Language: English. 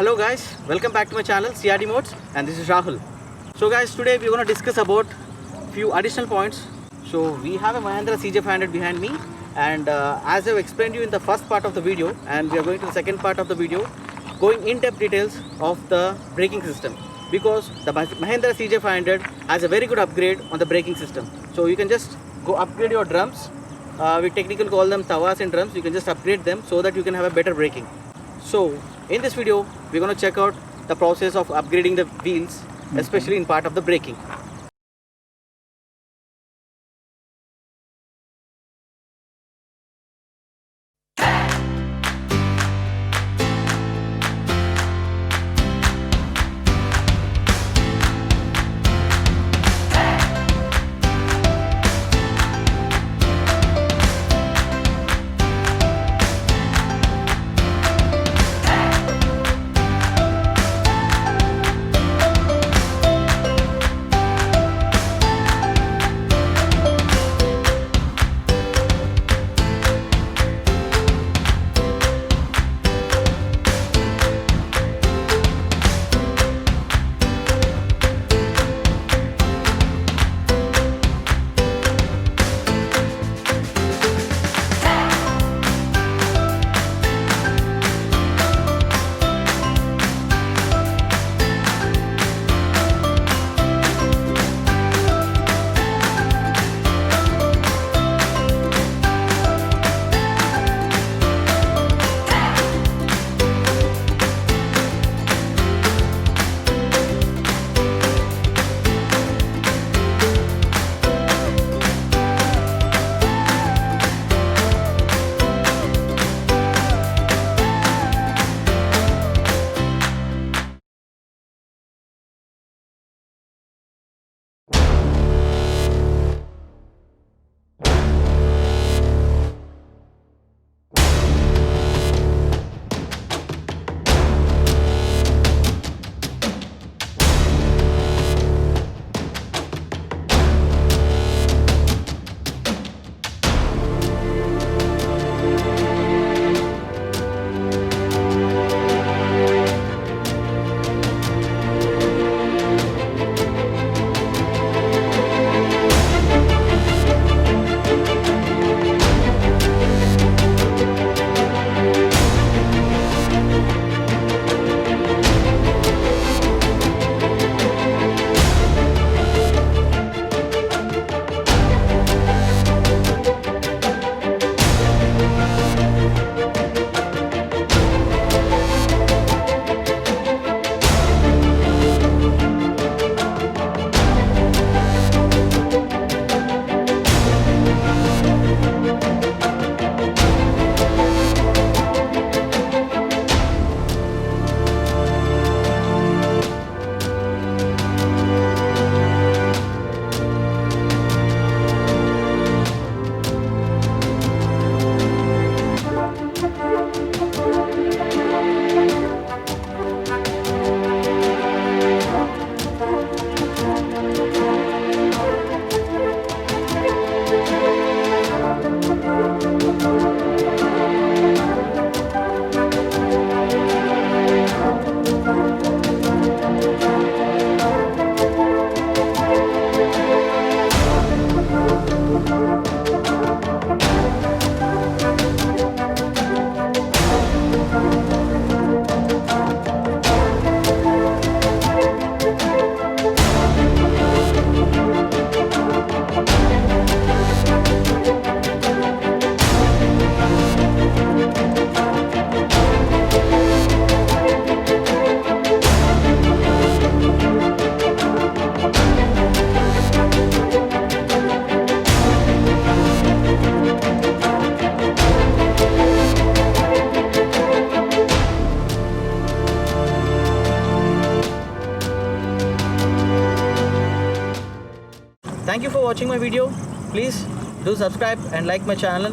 Hello guys, welcome back to my channel CRDMODS, and this is Rahul. So guys, today we're going to discuss about few additional points. So we have a Mahindra CJ500 behind me, and as I've explained you in the first part of the video, and we are going to the second part of the video, going in-depth details of the braking system, because the Mahindra CJ500 has a very good upgrade on the braking system. So you can just go upgrade your drums. We technically call them tawas and drums. You can just upgrade them so that you can have a better braking. So in this video, we're going to check out the process of upgrading the wheels, especially in part of the braking. Thank you for watching my video. Please do subscribe and like my channel.